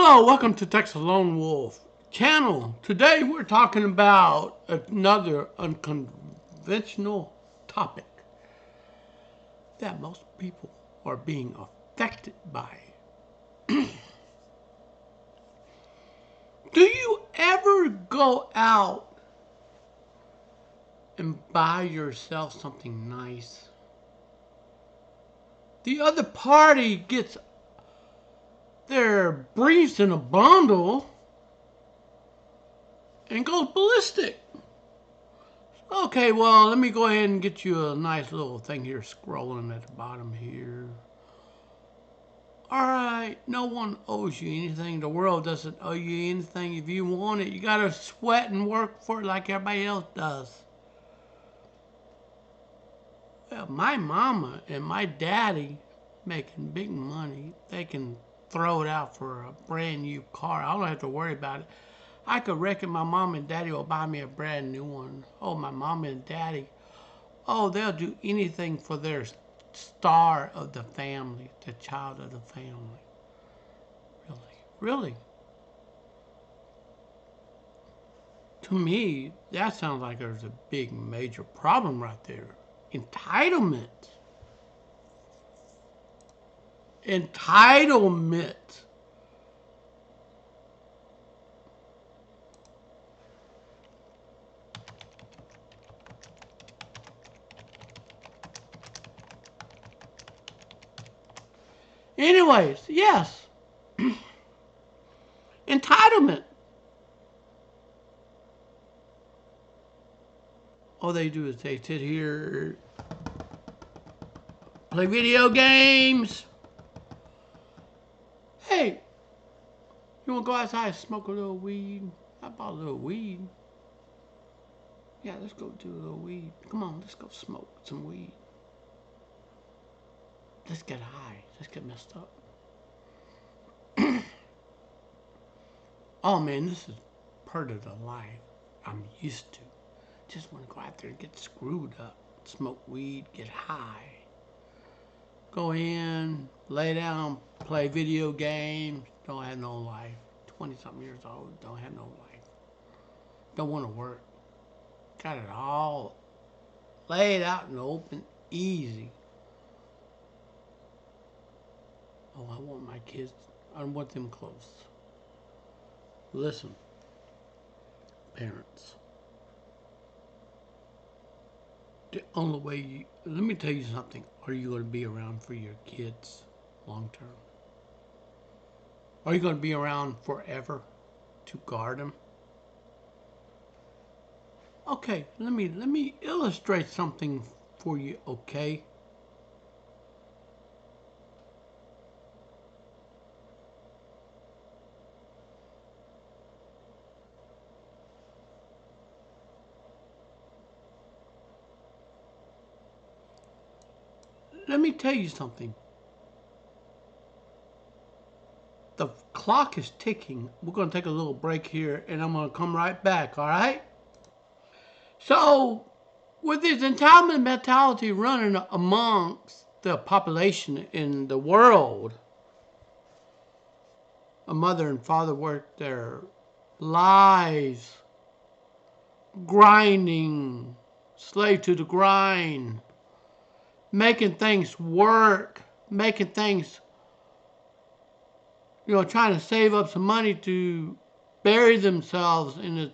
Hello, welcome to Texas Lone Wolf channel. Today we're talking about another unconventional topic that most people are being affected by. Do you ever go out and buy yourself something nice? The other party gets their briefs in a bundle and goes ballistic. Okay, well, let me go ahead and get you a nice little thing here scrolling at the bottom here. Alright, no one owes you anything. The world doesn't owe you anything. If you want it, you gotta sweat and work for it like everybody else does. Well, my mama and my daddy making big money. They can throw it out for a brand new car. I don't have to worry about it. I could reckon my mom and daddy will buy me a brand new one. Oh, my mom and daddy. Oh, they'll do anything for their star of the family, the child of the family. Really? To me, that sounds like there's a big major problem right there. Entitlement. Entitlement. Anyways, yes. Entitlement. All they do is they sit here, play video games. Hey, you want to go outside and smoke a little weed? I bought a little weed. Yeah, let's go do a little weed. Come on, let's go smoke some weed. Let's get high. Let's get messed up. Oh man, this is part of the life I'm used to. Just want to go out there and get screwed up. Smoke weed, get high. Go in, lay down, play video games. Don't have no life. 20-something years old, don't have no life. Don't want to work. Got it all laid out in the open, easy. Oh, I want my kids, I want them close. Listen, parents. The only way let me tell you something. Are you going to be around for your kids long term? Are you going to be around forever to guard them? Okay, let me illustrate something for you, okay? Let me tell you something. The clock is ticking. We're going to take a little break here, and I'm going to come right back, all right? So, with this entitlement mentality running amongst the population in the world, a mother and father work their lives grinding, slave to the grind, making things work, making things, trying to save up some money to bury themselves in it.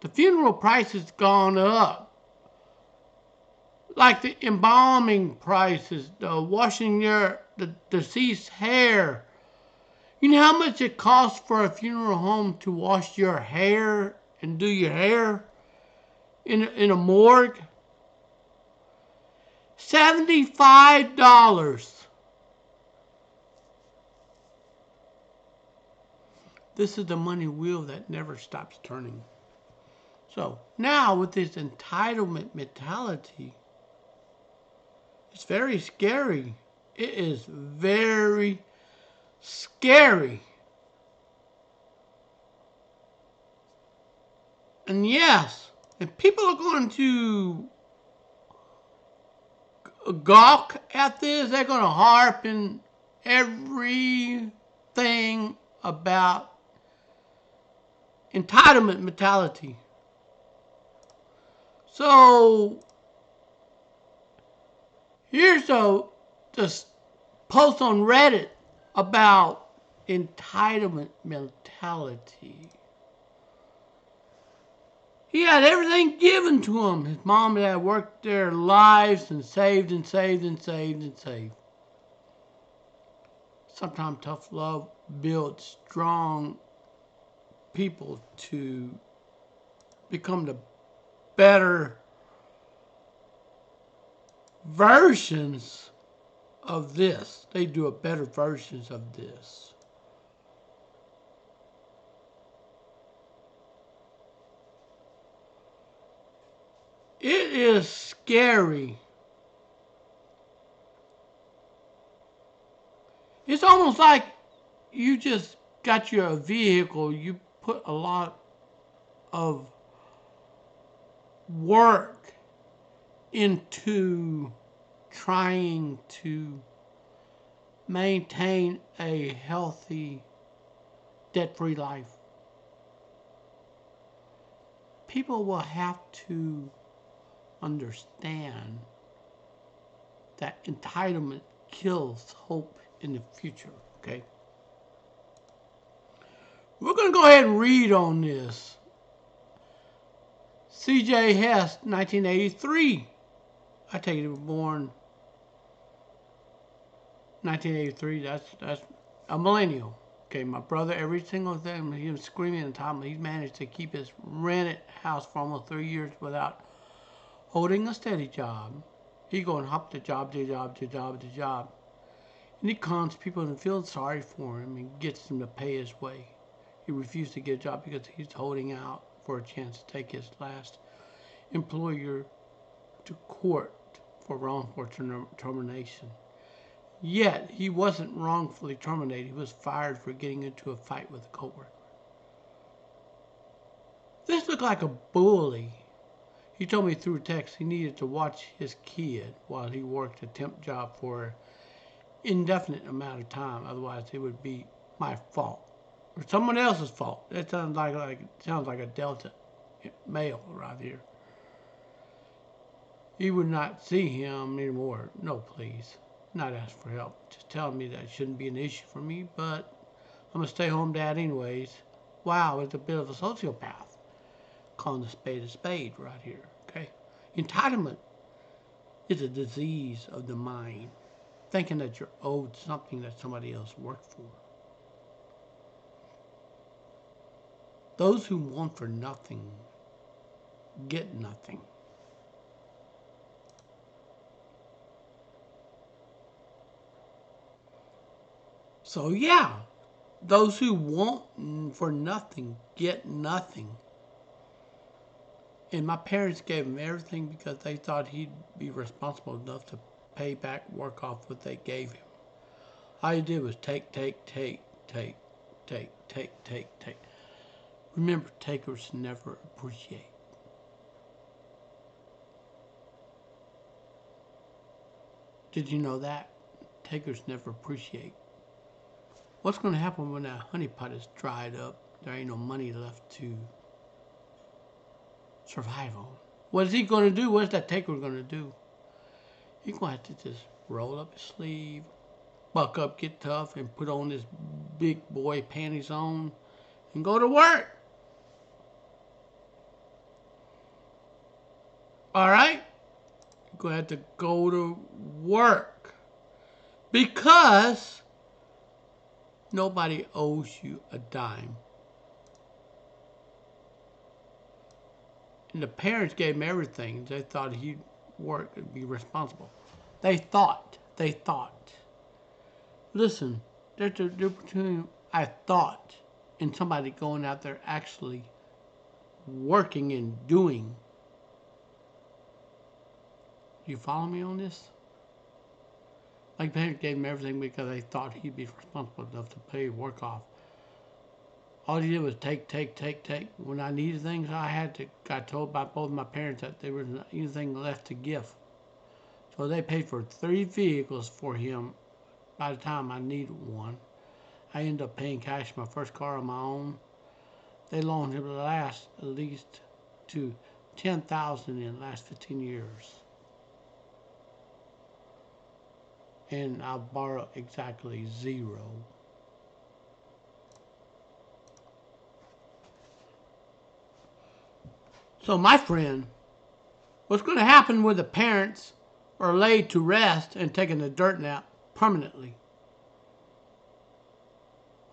The funeral price has gone up. Like the embalming prices, the washing the deceased hair. You know how much it costs for a funeral home to wash your hair and do your hair in a morgue? $75. This is the money wheel that never stops turning. So now with this entitlement mentality, it's very scary. It is very scary. And yes, if people are going to gawk at this, they're going to harp in everything about entitlement mentality. So here's this post on Reddit about entitlement mentality. He had everything given to him. His mom and dad worked their lives and saved and saved and saved and saved. Sometimes tough love builds strong people to become the better versions of this. They do a better versions of this. It is scary. It's almost like you just got your vehicle, you put a lot of work into trying to maintain a healthy, debt-free life. People will have to understand that entitlement kills hope in the future, okay? We're going to go ahead and read on this. C.J. Hess, 1983. I take it he was born 1983. That's a millennial. Okay, my brother, every single thing, he was screaming at the time. He's managed to keep his rented house for almost 3 years without holding a steady job. He going hop to job to job to job to job. And he cons people and feels sorry for him and gets them to pay his way. He refused to get a job because he's holding out for a chance to take his last employer to court for wrongful termination. Yet, he wasn't wrongfully terminated. He was fired for getting into a fight with a coworker. This looked like a bully. He told me through text he needed to watch his kid while he worked a temp job for an indefinite amount of time. Otherwise, it would be my fault or someone else's fault. That sounds like a Delta male right here. He would not see him anymore. No, please. Not ask for help. Just telling me that it shouldn't be an issue for me, but I'm a stay-home dad anyways. Wow, it's a bit of a sociopath. Calling a spade right here, okay? Entitlement is a disease of the mind. Thinking that you're owed something that somebody else worked for. Those who want for nothing get nothing. So yeah, those who want for nothing get nothing. And my parents gave him everything because they thought he'd be responsible enough to pay back, work off what they gave him. All he did was take. Remember, takers never appreciate. Did you know that? Takers never appreciate. What's going to happen when that honey pot is dried up? There ain't no money left to survive on. What is he going to do? What's that taker going to do? He's going to have to just roll up his sleeve, buck up, get tough, and put on his big boy panties on and go to work. All right? You're going to have to go to work because nobody owes you a dime. And the parents gave him everything. They thought he'd work and be responsible. They thought. Listen, there's a difference between I thought and somebody going out there actually working and doing. You follow me on this? Like parents gave him everything because they thought he'd be responsible enough to pay work off. All he did was take. When I needed things, got told by both my parents that there wasn't anything left to give. So they paid for 3 vehicles for him by the time I needed one. I ended up paying cash my first car on my own. They loaned him the last at least to 10,000 in the last 15 years. And I borrowed exactly zero. So my friend, what's going to happen when the parents are laid to rest and taking a dirt nap permanently?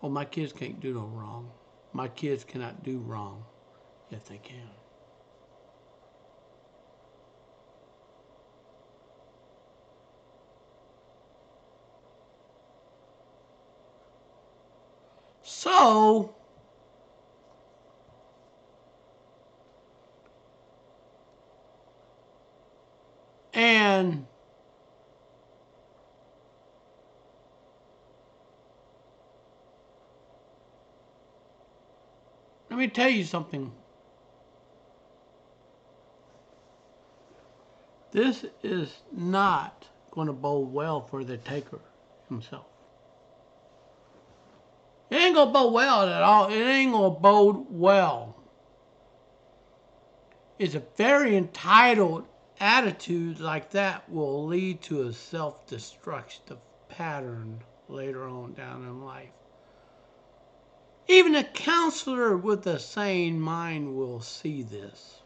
Well, my kids can't do no wrong. My kids cannot do wrong if they can. So, and let me tell you something. This is not going to bode well for the taker himself. It ain't going to bode well at all. It ain't going to bode well. It's a very entitled attitude like that will lead to a self-destructive pattern later on down in life. Even a counselor with a sane mind will see this.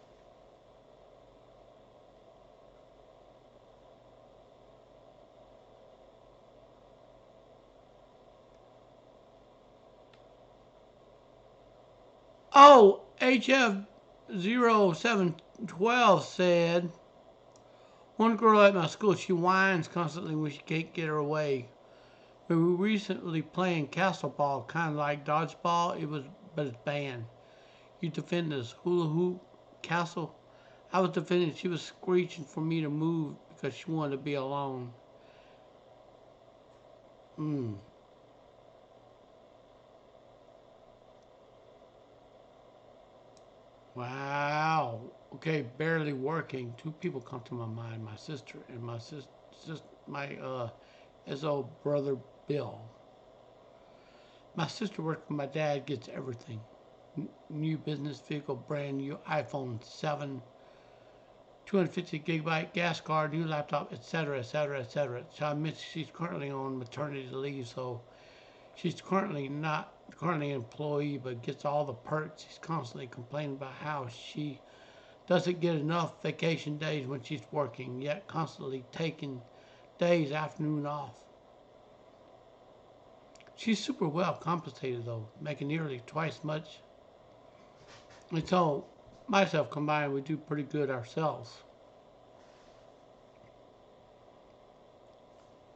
Oh, HF0712 said, one girl at my school, she whines constantly when she can't get her way. We were recently playing castle ball, kind of like dodgeball, but it's banned. You defend this hula hoop castle. I was defending, she was screeching for me to move because she wanted to be alone. Wow. Okay, barely working. Two people come to my mind: my sister and my SO brother Bill. My sister works for my dad, gets everything: new business vehicle, brand new iPhone 7, 250 gigabyte gas card, new laptop, etc., etc., etc. So I admit she's currently on maternity leave, so she's currently not currently an employee, but gets all the perks. She's constantly complaining about how she doesn't get enough vacation days when she's working, yet constantly taking days, afternoon off. She's super well compensated though, making nearly twice much. And so, myself combined, we do pretty good ourselves.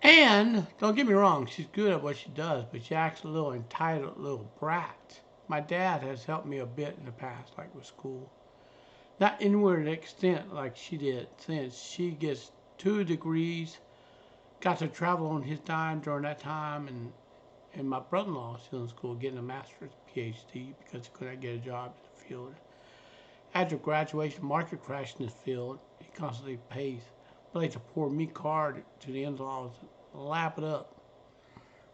And don't get me wrong, she's good at what she does, but she acts a little entitled little brat. My dad has helped me a bit in the past, like with school. Not anywhere to the extent like she did, since she gets 2 degrees, got to travel on his dime during that time, and my brother-in-law is still in school getting a master's PhD because he couldn't get a job in the field. After graduation, market crash in this field, he constantly plays a poor me card to the in-laws, lap it up.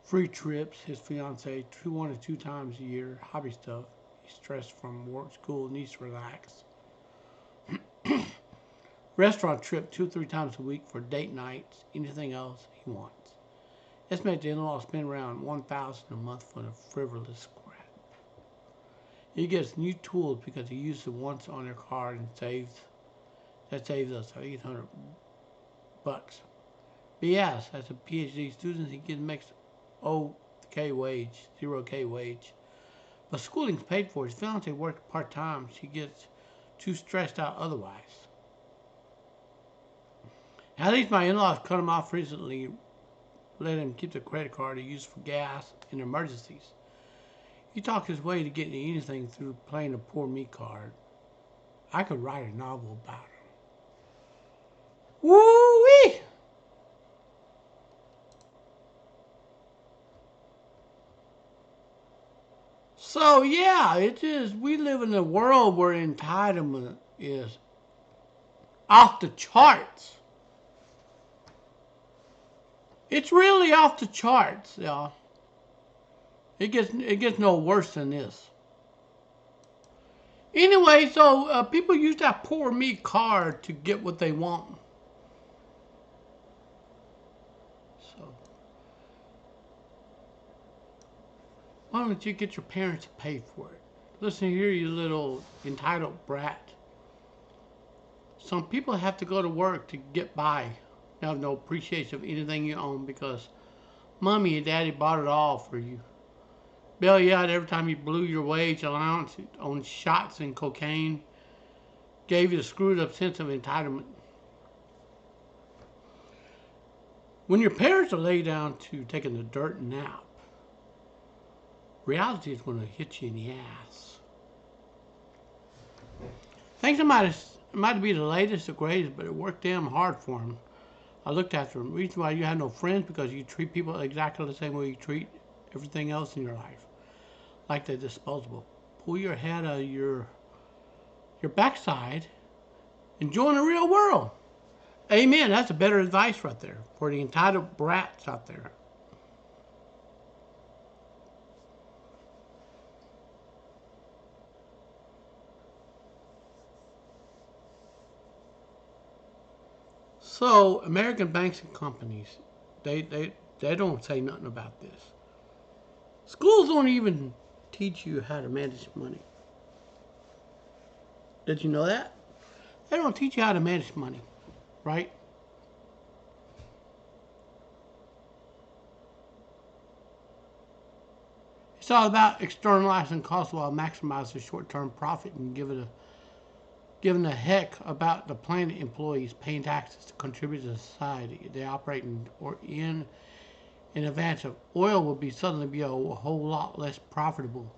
Free trips, his fiance, 1 to 2 times a year, hobby stuff. He's stressed from work, school, needs to relax. Restaurant trip 2 or 3 times a week for date nights, anything else he wants. Estimate the in-laws spend around 1,000 a month for the frivolous crap. He gets new tools because he used it once on their card and saves us $800. But yes, as a PhD student, he makes OK wage, 0K wage. But schooling's paid for. His fiance works part-time. She gets too stressed out otherwise. At least my in-laws cut him off recently, let him keep the credit card he used for gas in emergencies. He talked his way to getting anything through playing a poor me card. I could write a novel about him. Woo-wee! So yeah, it is. We live in a world where entitlement is off the charts. It's really off the charts, y'all. It gets no worse than this. Anyway, so people use that poor me card to get what they want. So why don't you get your parents to pay for it? Listen here, you little entitled brat. Some people have to go to work to get by. They have no appreciation of anything you own because mommy and daddy bought it all for you. Bail you out every time you blew your wage allowance on shots and cocaine. Gave you a screwed up sense of entitlement. When your parents are laid down to taking a dirt nap, reality is going to hit you in the ass. Things might be the latest or greatest, but it worked damn hard for them. I looked after them. The reason why you have no friends because you treat people exactly the same way you treat everything else in your life, like they're disposable. Pull your head out of your backside and join the real world. Amen. That's a better advice right there for the entitled brats out there. So American banks and companies, they don't say nothing about this. Schools don't even teach you how to manage money. Did you know that? They don't teach you how to manage money, right? It's all about externalizing costs while maximizing short-term profit and giving a heck about the planet employees paying taxes to contribute to society. They operate in advance of oil will suddenly be a whole lot less profitable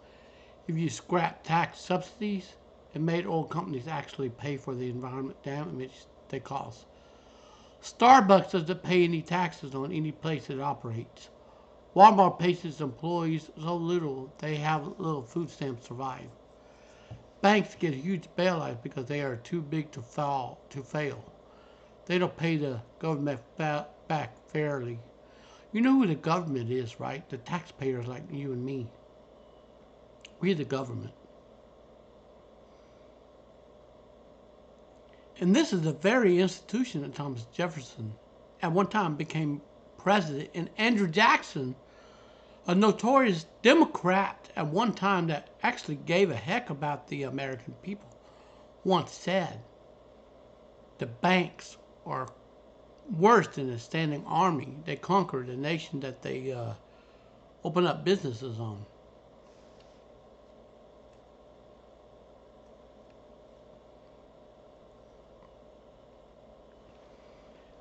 if you scrap tax subsidies and made oil companies actually pay for the environment damage they cause. Starbucks doesn't pay any taxes on any place it operates. Walmart pays its employees so little they have little food stamps to survive. Banks get huge bailouts because they are too big to fail. They don't pay the government back fairly. You know who the government is, right? The taxpayers like you and me. We're the government. And this is the very institution that Thomas Jefferson at one time became president. And Andrew Jackson, a notorious Democrat at one time that actually gave a heck about the American people, once said the banks are worse than a standing army. They conquered a nation that they opened up businesses on.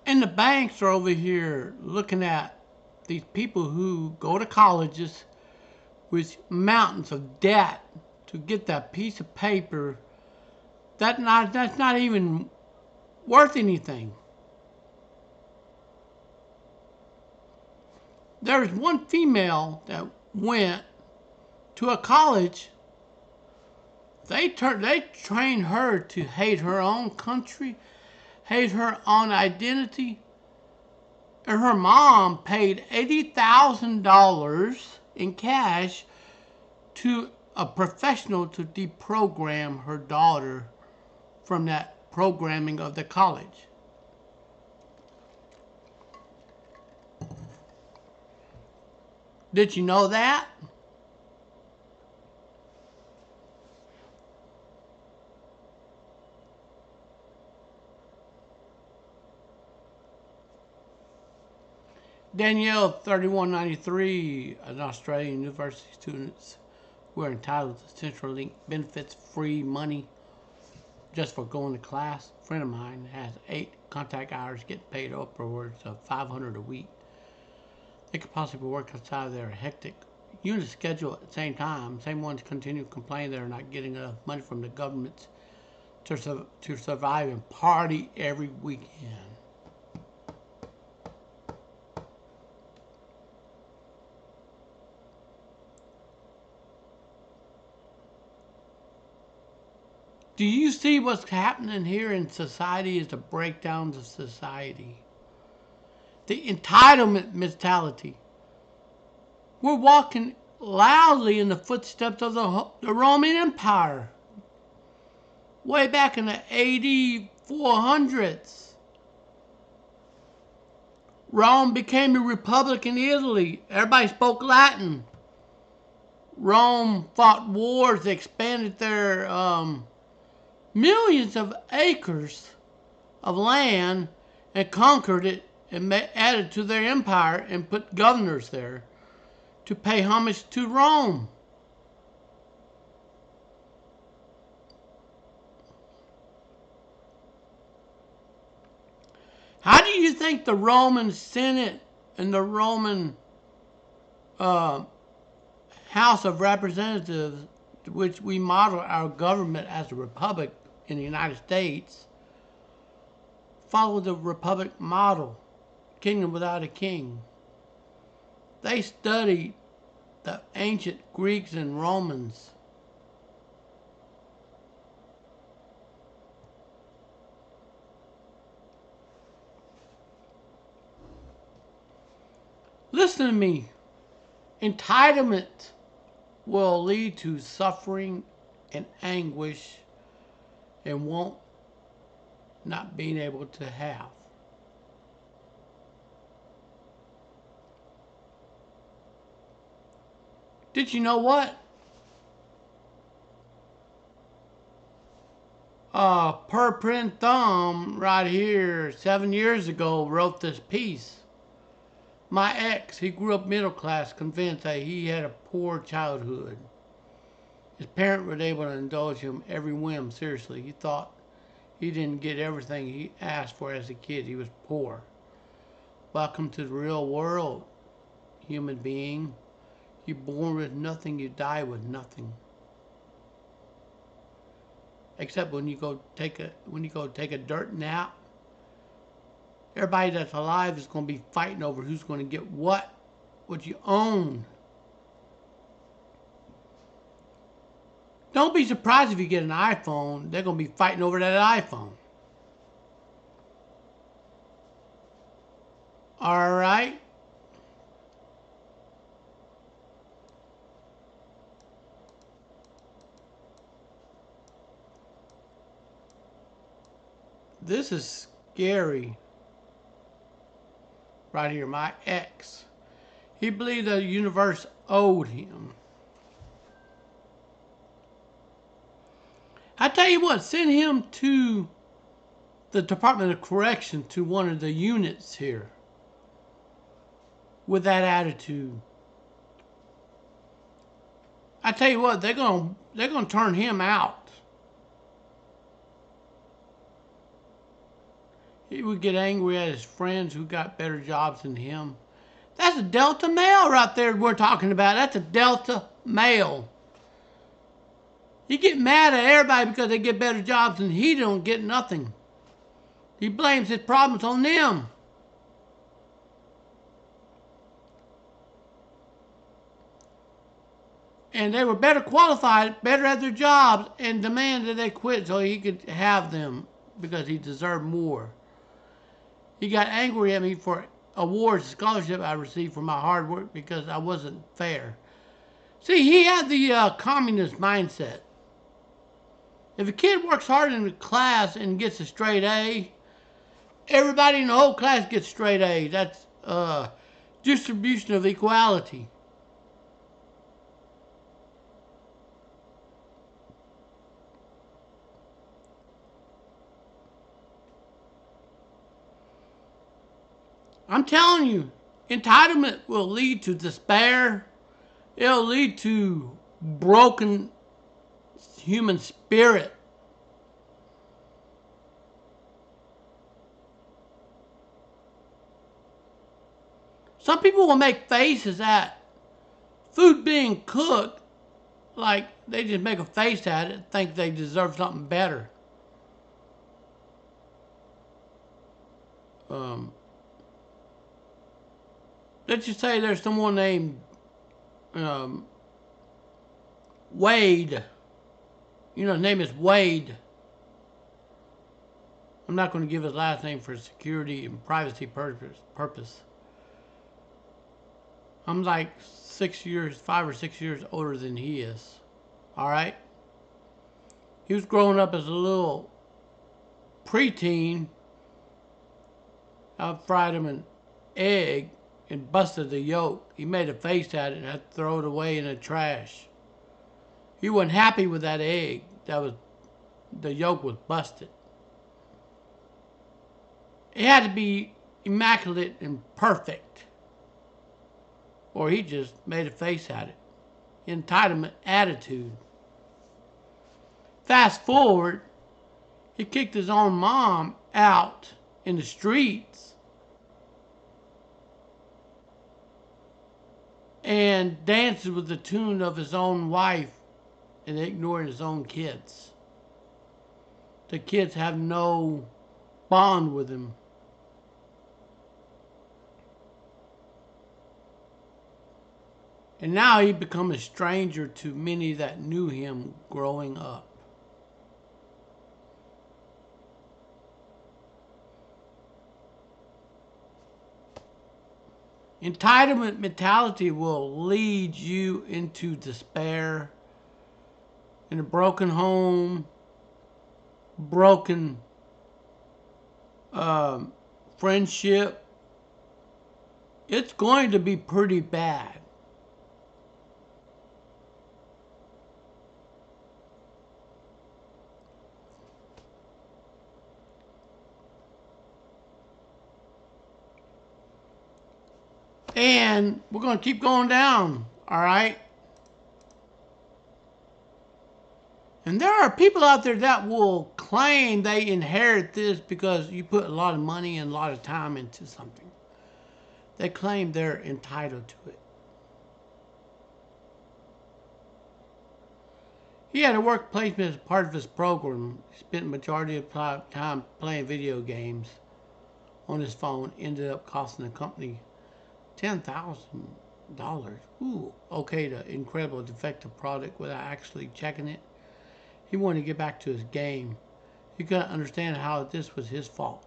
And the banks are over here looking at these people who go to colleges with mountains of debt to get that piece of paper that's not even worth anything. There's one female that went to a college. They trained her to hate her own country, hate her own identity. And her mom paid $80,000 in cash to a professional to deprogram her daughter from that programming of the college. Did you know that? Danielle, 3193, an Australian university student who are entitled to Centrelink benefits free money just for going to class. A friend of mine has 8 contact hours getting paid upwards of $500 a week. They could possibly work outside their hectic unit schedule at the same time. Same ones continue to complain they're not getting enough money from the government to survive and party every weekend. Do you see what's happening here in society is the breakdowns of society? The entitlement mentality. We're walking loudly in the footsteps of the Roman Empire way back in the AD 400s. Rome became a republic in Italy. Everybody spoke Latin. Rome fought wars, expanded their millions of acres of land and conquered it and added to their empire and put governors there to pay homage to Rome. How do you think the Roman Senate and the Roman uh, House of Representatives, which we model our government as a republic in the United States, follow the republic model, kingdom without a king? They studied the ancient Greeks and Romans. Listen to me. Entitlement will lead to suffering and anguish and want not being able to have. Did you know what? Per print thumb right here 7 years ago wrote this piece. My ex, he grew up middle class, convinced that he had a poor childhood. His parents were able to indulge him every whim. Seriously, he thought he didn't get everything he asked for as a kid. He was poor. Welcome to the real world, human being. You're born with nothing, you die with nothing. Except when you go take a dirt nap, everybody that's alive is going to be fighting over who's going to get what you own. Don't be surprised if you get an iPhone. They're going to be fighting over that iPhone. All right? This is scary. Right here, my ex. He believed the universe owed him. I tell you what, send him to the Department of Correction, to one of the units here with that attitude. I tell you what, they're gonna turn him out. He would get angry at his friends who got better jobs than him. That's a Delta male right there we're talking about. That's a Delta male. He get mad at everybody because they get better jobs and he don't get nothing. He blames his problems on them. And they were better qualified, better at their jobs, and demanded they quit so he could have them because he deserved more. He got angry at me for awards and scholarship I received for my hard work because I wasn't fair. See, he had the communist mindset. If a kid works hard in the class and gets a straight A, everybody in the whole class gets straight A. That's distribution of equality. I'm telling you, entitlement will lead to despair. It'll lead to broken human spirit. Some people will make faces at food being cooked, like they just make a face at it, think they deserve something better. Um, let's just say there's someone named um, Wade. You know, his name is Wade. I'm not going to give his last name for security and privacy purpose. I'm like 6 years, 5 or 6 years older than he is. All right? He was growing up as a little preteen. I fried him an egg and busted the yolk. He made a face at it and had to throw it away in the trash. He wasn't happy with that egg. The yolk was busted. It had to be immaculate and perfect, or he just made a face at it. Entitlement attitude. Fast forward, he kicked his own mom out in the streets and dances with the tune of his own wife and ignoring his own kids. The kids have no bond with him. And now he become a stranger to many that knew him growing up. Entitlement mentality will lead you into despair, in a broken home, broken friendship. It's going to be pretty bad. And we're going to keep going down, all right? And there are people out there that will claim they inherit this because you put a lot of money and a lot of time into something. They claim they're entitled to it. He had a work placement as part of his program. He spent the majority of time playing video games on his phone. Ended up costing the company $10,000. Ooh, okay, the incredible defective product without actually checking it. He wanted to get back to his game. He couldn't understand how this was his fault.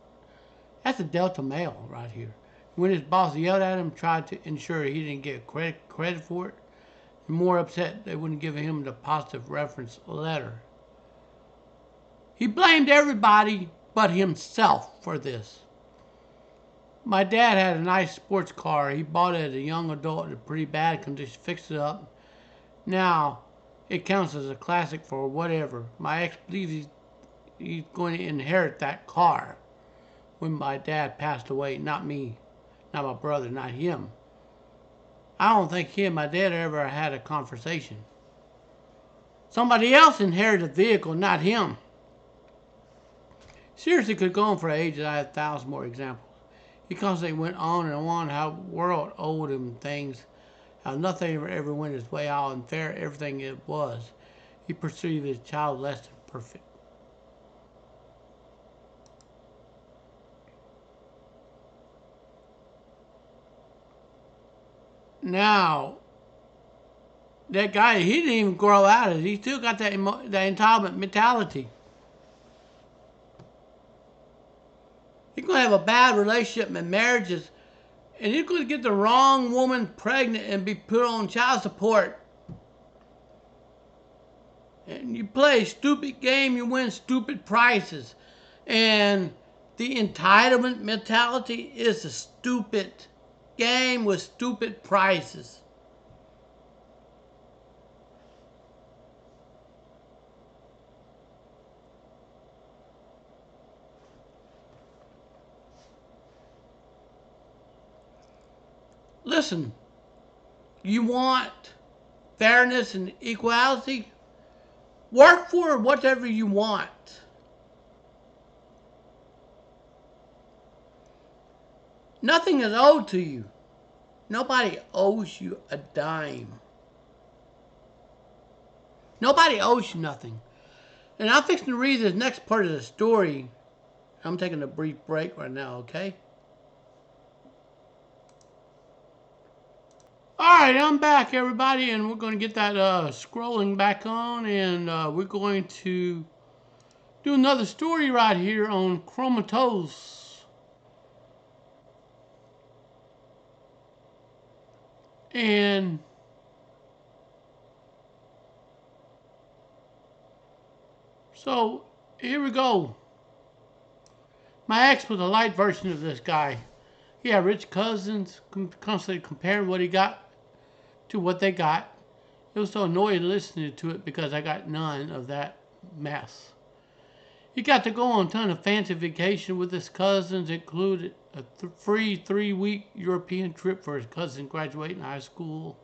That's a Delta male right here. When his boss yelled at him, tried to ensure he didn't get credit for it, and more upset they wouldn't give him the positive reference letter. He blamed everybody but himself for this. My dad had a nice sports car. He bought it as a young adult in pretty bad condition, fixed it up. Now, it counts as a classic for whatever. My ex believes he's going to inherit that car when my dad passed away. Not me, not my brother, not him. I don't think he and my dad ever had a conversation. Somebody else inherited the vehicle, not him. Seriously, could go on for ages. I have 1,000 more examples. He constantly went on and on how the world owed him things, how nothing ever went his way, how unfair everything it was. He perceived his child less than perfect. Now, that guy, he didn't even grow out of it. He still got that entitlement mentality. He's going to have a bad relationship and marriages, and he's going to get the wrong woman pregnant and be put on child support. And you play a stupid game, you win stupid prizes. And the entitlement mentality is a stupid game with stupid prizes. Listen, you want fairness and equality? Work for whatever you want. Nothing is owed to you. Nobody owes you a dime. Nobody owes you nothing. And I'm fixing to read this next part of the story. I'm taking a brief break right now, okay? Alright, I'm back, everybody, and we're going to get that scrolling back on, and we're going to do another story right here on chromatose. And so here we go. My ex was a light version of this guy. He had rich cousins, constantly comparing what he got to what they got. It was so annoying listening to it because I got none of that mess. He got to go on a ton of fancy vacation with his cousins, included a free 3-week European trip for his cousin graduating high school.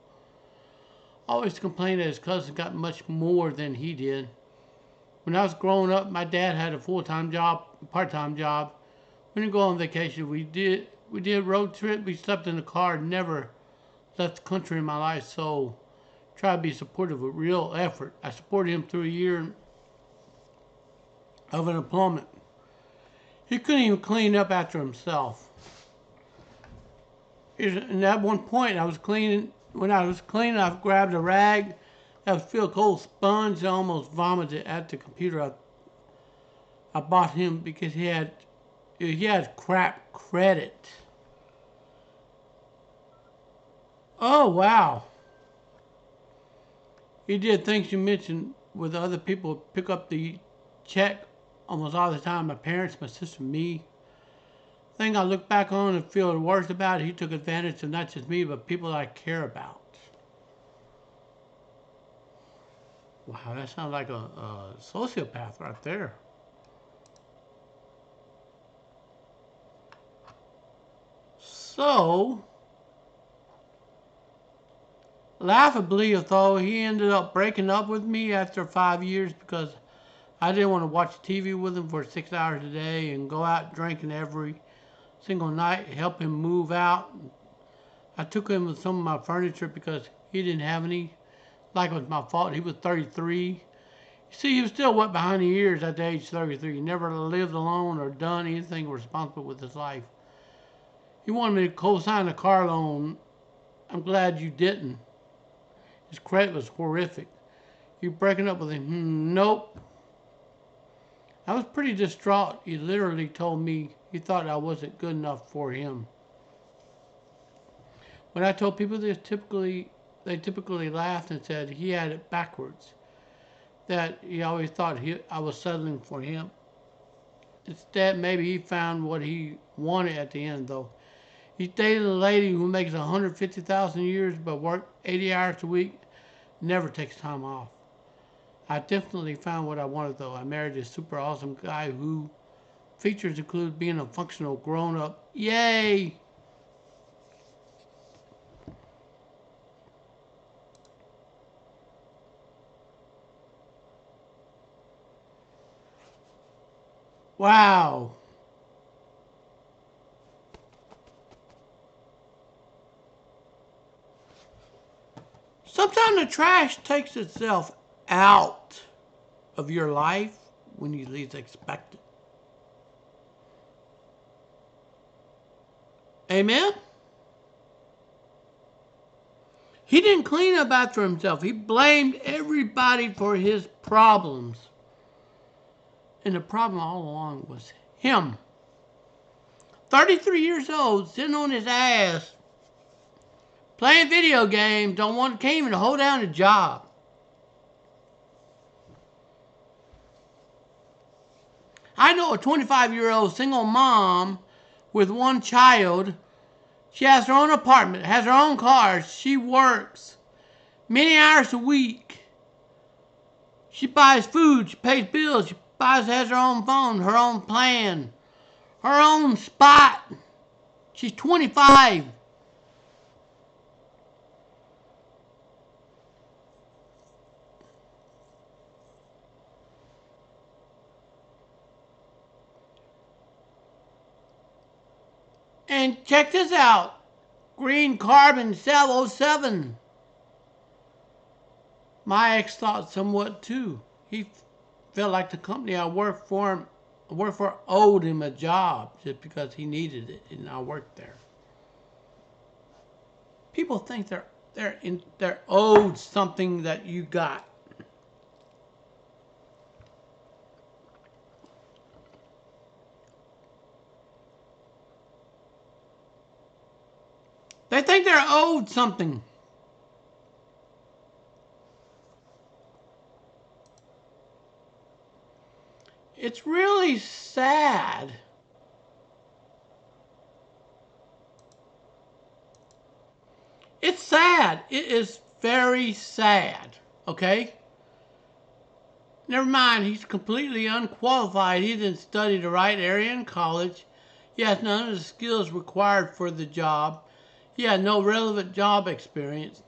Always complained that his cousin got much more than he did. When I was growing up, my dad had a full-time job, part-time job. We didn't go on vacation. We did road trip. We slept in the car. Never left the country in my life. So try to be supportive with real effort. I supported him through a year of unemployment. He couldn't even clean up after himself. And at one point, I was cleaning. When I was cleaning, I grabbed a rag that was filled with cold sponge and almost vomited at the computer. I bought him because he had crap credit. Oh wow! He did things you mentioned with other people pick up the check almost all the time. My parents, my sister, me. Thing I look back on and feel the worst about it, he took advantage of not just me, but people I care about. Wow, that sounds like a sociopath right there. So, laughably, though, he ended up breaking up with me after 5 years because I didn't want to watch TV with him for 6 hours a day and go out drinking every single night, help him move out. I took him with some of my furniture because he didn't have any. Like it was my fault. He was 33. You see, he was still wet behind the ears at the age 33. He never lived alone or done anything responsible with his life. He wanted me to co-sign a car loan. I'm glad you didn't. His credit was horrific. You breaking up with him? Nope. I was pretty distraught. He literally told me he thought I wasn't good enough for him. When I told people this, they typically laughed and said he had it backwards. That he always thought I was settling for him. Instead, maybe he found what he wanted at the end, though. He dated a lady who makes 150,000 a year but works 80 hours a week, never takes time off. I definitely found what I wanted, though. I married a super awesome guy who features include being a functional grown-up. Yay! Wow. Sometimes the trash takes itself out of your life when you least expect it. Amen? He didn't clean up after himself. He blamed everybody for his problems. And the problem all along was him. 33 years old, sitting on his ass, playing video games, can't even hold down a job. I know a 25-year-old single mom with one child. She has her own apartment, has her own car. She works many hours a week. She buys food, she pays bills, has her own phone, her own plan, her own spot. She's 25. And check this out. Green Carbon 707. My ex thought somewhat too. He felt like the company I worked for owed him a job just because he needed it and I worked there. People think they're owed something that you got. They think they're owed something. It's really sad. It's sad. It is very sad. Okay? Never mind, he's completely unqualified. He didn't study the right area in college. He has none of the skills required for the job. He had no relevant job experience.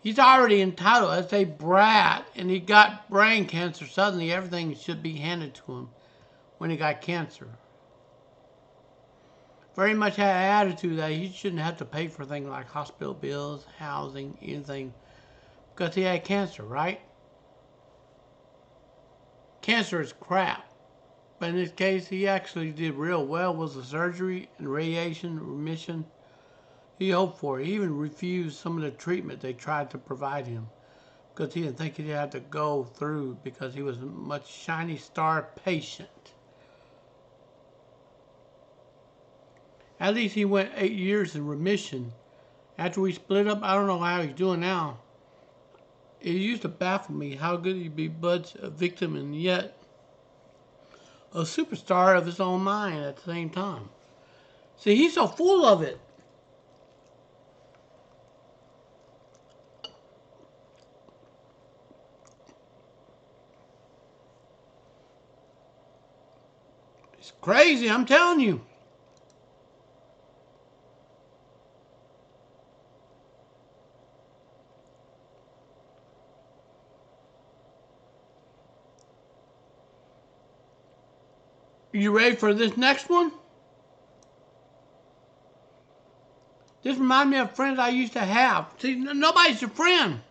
He's already entitled as a brat, and he got brain cancer. Suddenly, everything should be handed to him when he got cancer. Very much had an attitude that he shouldn't have to pay for things like hospital bills, housing, anything, because he had cancer, right? Cancer is crap. But in this case, he actually did real well with the surgery and radiation remission he hoped for. He even refused some of the treatment they tried to provide him because he didn't think he'd have to go through because he was a much shiny star patient. At least he went 8 years in remission. After we split up, I don't know how he's doing now. It used to baffle me how good he'd be but a victim and yet a superstar of his own mind at the same time. See, he's so full of it. It's crazy, I'm telling you. You ready for this next one? This reminds me of friends I used to have. See, nobody's your friend.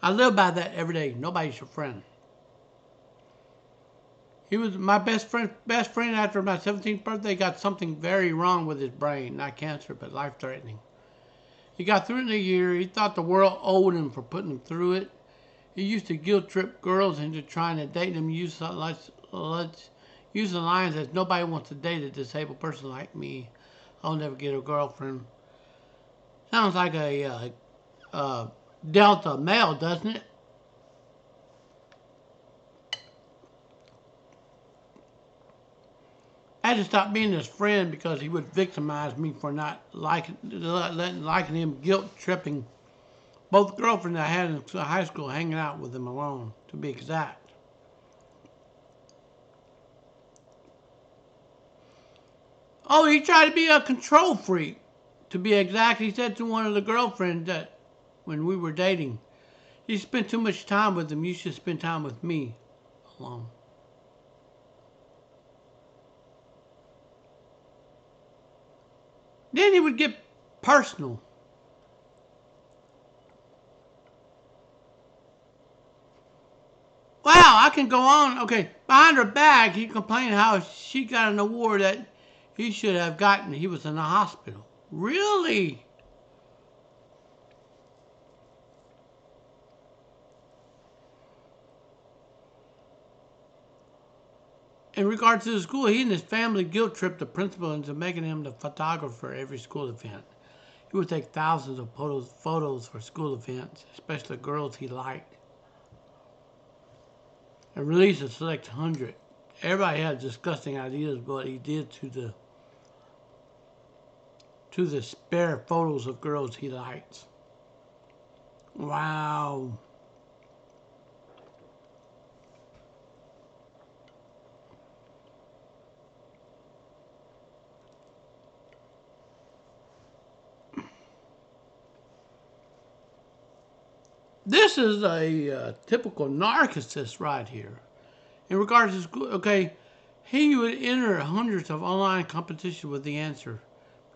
I live by that every day. Nobody's your friend. He was my best friend after my 17th birthday. Got something very wrong with his brain. Not cancer, but life-threatening. He got through it in a year. He thought the world owed him for putting him through it. He used to guilt trip girls into trying to date them, using lines as nobody wants to date a disabled person like me. I'll never get a girlfriend. Sounds like a Delta male, doesn't it? I had to stop being his friend because he would victimize me for not liking him, guilt tripping both girlfriends I had in high school, hanging out with him alone, to be exact. Oh, he tried to be a control freak. To be exact, he said to one of the girlfriends that when we were dating, you spent too much time with him, you should spend time with me alone. Then he would get personal. Wow, I can go on. Okay, behind her back, he complained how she got an award that he should have gotten. He was in the hospital. Really? In regards to the school, he and his family guilt tripped the principal into making him the photographer for every school event. He would take thousands of photos for school events, especially girls he liked, and release a select 100. Everybody had disgusting ideas of what he did to the spare photos of girls he liked. Wow. This is a typical narcissist right here. In regards to school, okay, he would enter hundreds of online competitions with the answer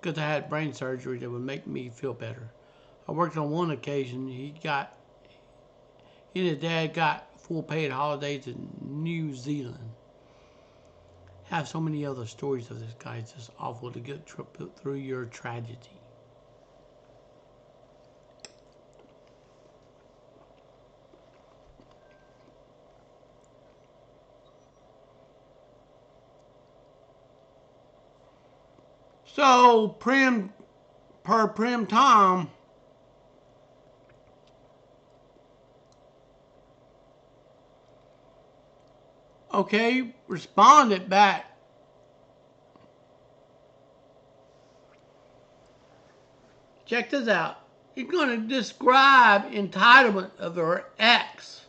because I had brain surgery that would make me feel better. I worked on one occasion. He and his dad got full paid holidays in New Zealand. Have so many other stories of this guy. It's just awful to get through your tragedy. So, Prim Tom, Okay, respond it back. Check this out. You're going to describe entitlement of your ex.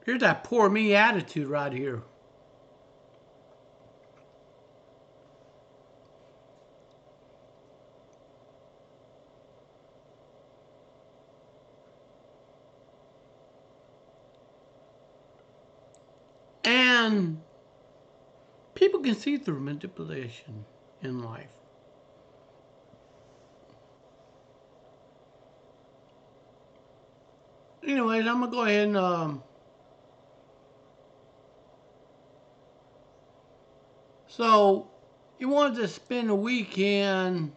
Here's that poor me attitude right here. And people can see through manipulation in life. Anyways, I'm going to go ahead and so you wanted to spend a weekend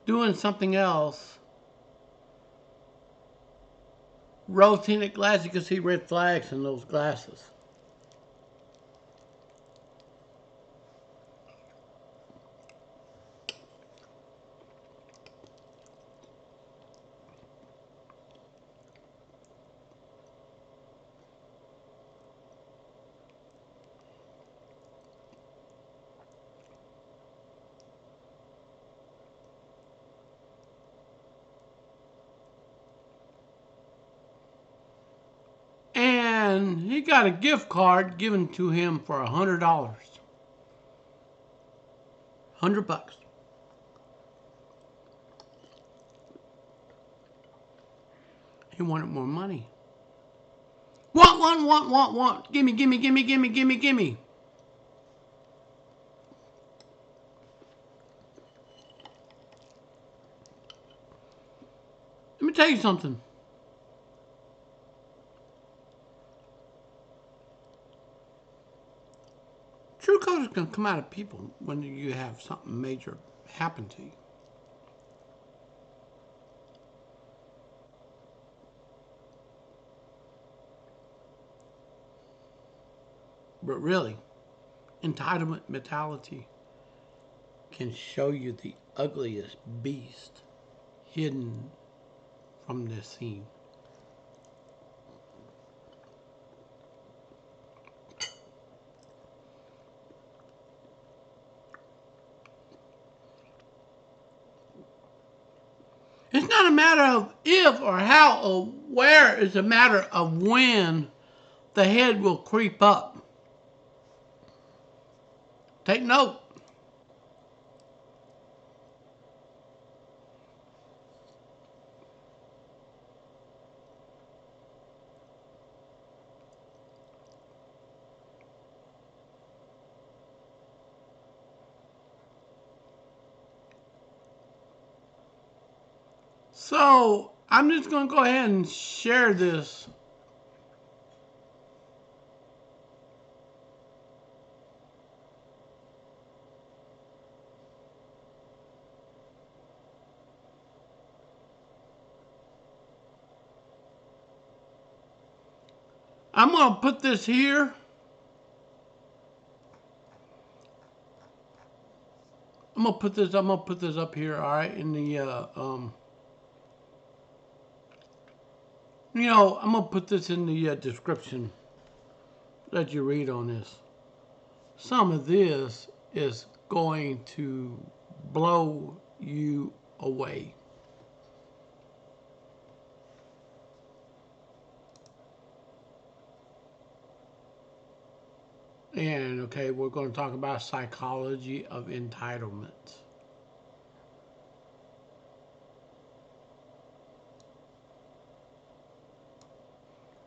doing something else. Rose tinted glass, you can see red flags in those glasses. And he got a gift card given to him for $100. $100. He wanted more money. Want. Gimme. Let me tell you something. True colors can come out of people when you have something major happen to you. But really, entitlement mentality can show you the ugliest beast hidden from the scene. It's not a matter of if or how or where, it's a matter of when the head will creep up. Take note. So I'm just going to go ahead and share this. I'm going to put this here. I'm gonna put this up here, all right, in the I'm gonna put this in the description. Let you read on this. Some of this is going to blow you away. And okay, we're going to talk about psychology of entitlement.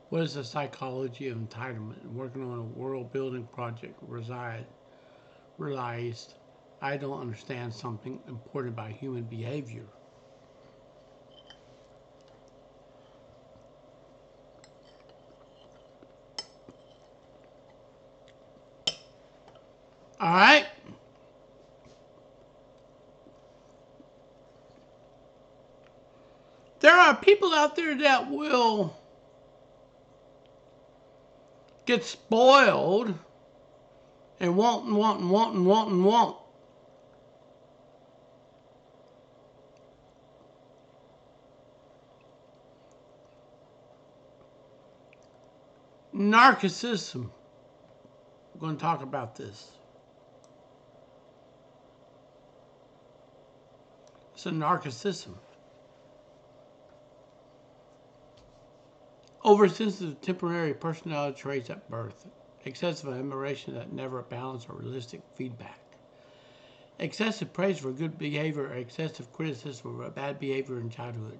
What is the psychology of entitlement? Working on a world building project realized I don't understand something important about human behavior. All right. are people out there that will get spoiled and want and want and want and want and want. Narcissism. We're going to talk about this. It's a narcissism. Oversensitive temporary personality traits at birth. Excessive admiration that never balanced or realistic feedback. Excessive praise for good behavior or excessive criticism for bad behavior in childhood.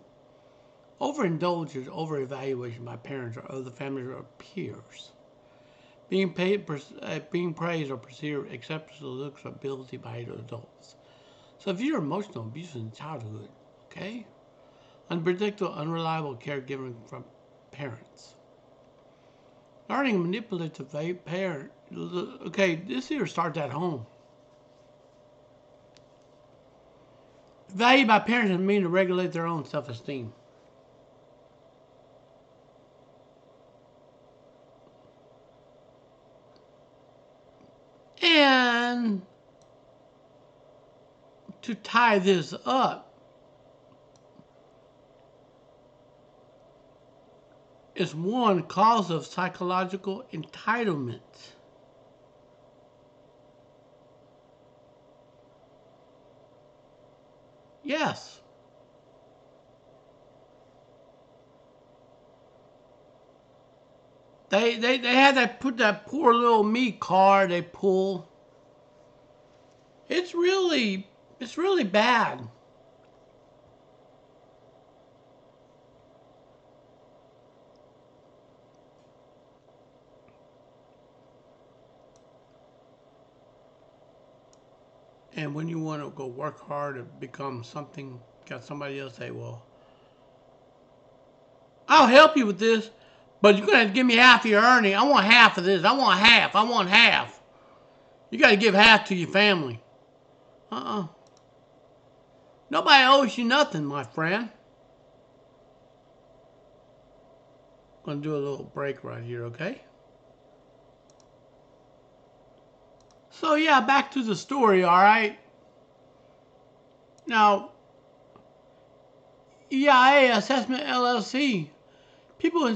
Overindulgence, overevaluation by parents or other families or peers. Being praised or perceived acceptable looks or ability by adults. So if you're emotional abuse in childhood, okay? Unpredictable, unreliable caregiving from parents. Learning manipulative parent. Okay, this here starts at home. Value by parents doesn't mean to regulate their own self-esteem. And to tie this up is one cause of psychological entitlement. Yes. They had that put that poor little me card they pull. It's really bad. And when you want to go work hard to become something, got somebody else say, well, I'll help you with this, but you're going to have to give me half of your earning. I want half of this. I want half. I want half. You got to give half to your family. Nobody owes you nothing, my friend. I'm going to do a little break right here, okay? So, yeah, back to the story, all right? Now, EIA Assessment LLC. People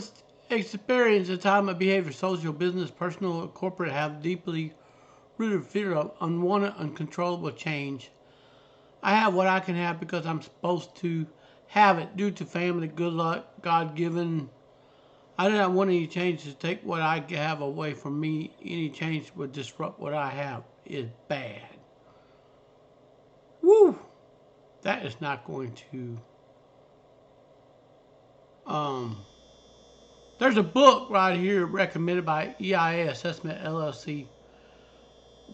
experience entitlement behavior, social, business, personal, or corporate, have deeply rooted fear of unwanted, uncontrollable change. I have what I can have because I'm supposed to have it due to family, good luck, God given. I do not want any change to take what I have away from me. Any change would disrupt what I have. Is bad. Woo! That is not going to. There's a book right here recommended by EIA Assessment LLC.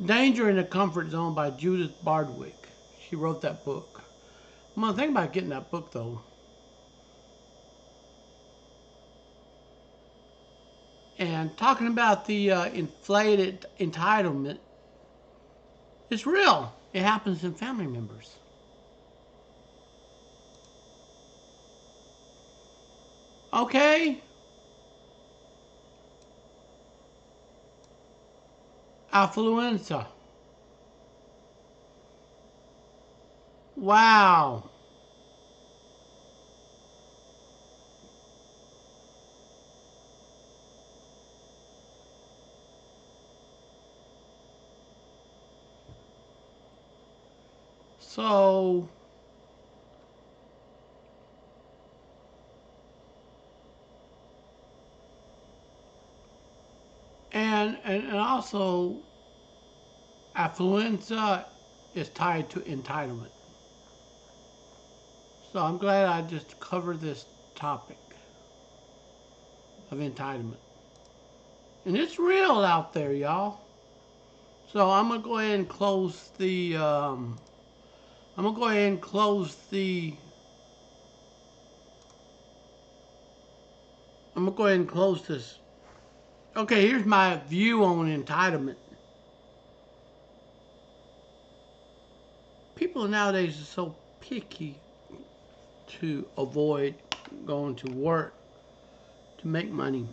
Danger in the Comfort Zone by Judith Bardwick. She wrote that book. I'm going to think about getting that book though. And talking about the inflated entitlement, it's real. It happens in family members. Okay? Affluenza. Wow. So, and also, affluenza is tied to entitlement. So I'm glad I just covered this topic of entitlement. And it's real out there, y'all. So I'm gonna go ahead and close the. I'm gonna go ahead and close the. I'm gonna go ahead and close this. Okay, here's my view on entitlement. People nowadays are so picky to avoid going to work to make money.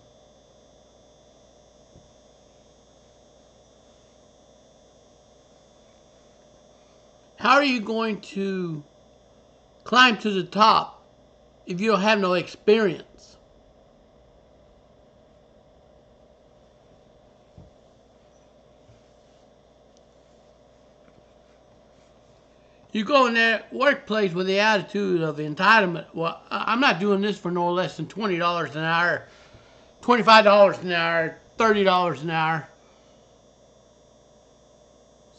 How are you going to climb to the top if you don't have no experience? You go in that workplace with the attitude of entitlement. Well, I'm not doing this for no less than $20 an hour, $25 an hour, $30 an hour.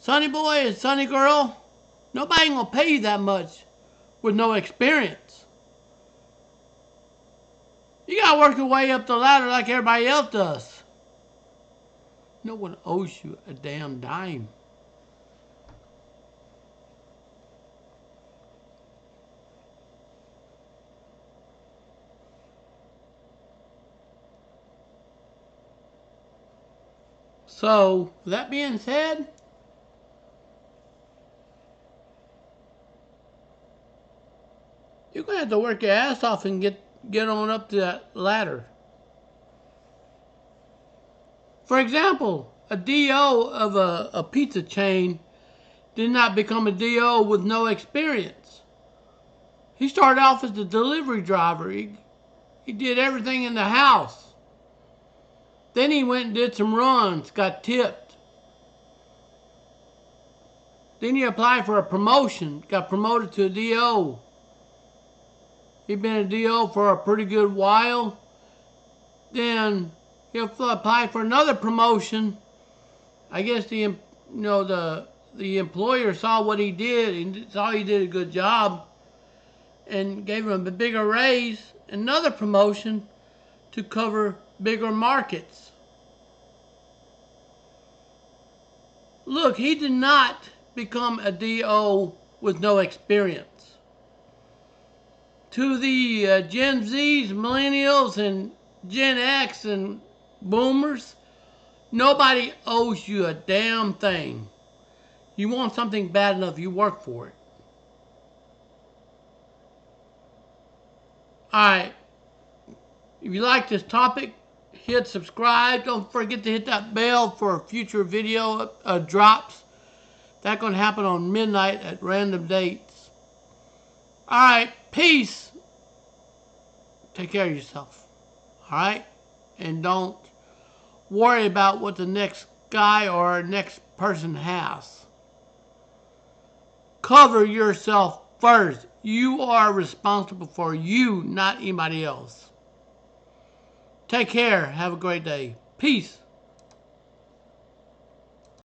Sonny boy and sonny girl, nobody ain't gonna pay you that much with no experience. You gotta work your way up the ladder like everybody else does. No one owes you a damn dime. So, with that being said, you're gonna have to work your ass off and get on up to that ladder. For example, a DO of a pizza chain did not become a DO with no experience. He started off as a delivery driver. He did everything in the house. Then he went and did some runs, got tipped. Then he applied for a promotion, got promoted to a DO. He'd been a DO for a pretty good while. Then he applied for another promotion. I guess the employer saw what he did and saw he did a good job and gave him a bigger raise, another promotion to cover bigger markets. Look, he did not become a DO with no experience. To the Gen Zs, millennials, and Gen X and boomers, nobody owes you a damn thing. You want something bad enough, you work for it. Alright, if you like this topic, hit subscribe. Don't forget to hit that bell for future video drops. That's going to happen on midnight at random dates. Alright, peace. Take care of yourself. Alright? And don't worry about what the next guy or next person has. Cover yourself first. You are responsible for you, not anybody else. Take care. Have a great day. Peace.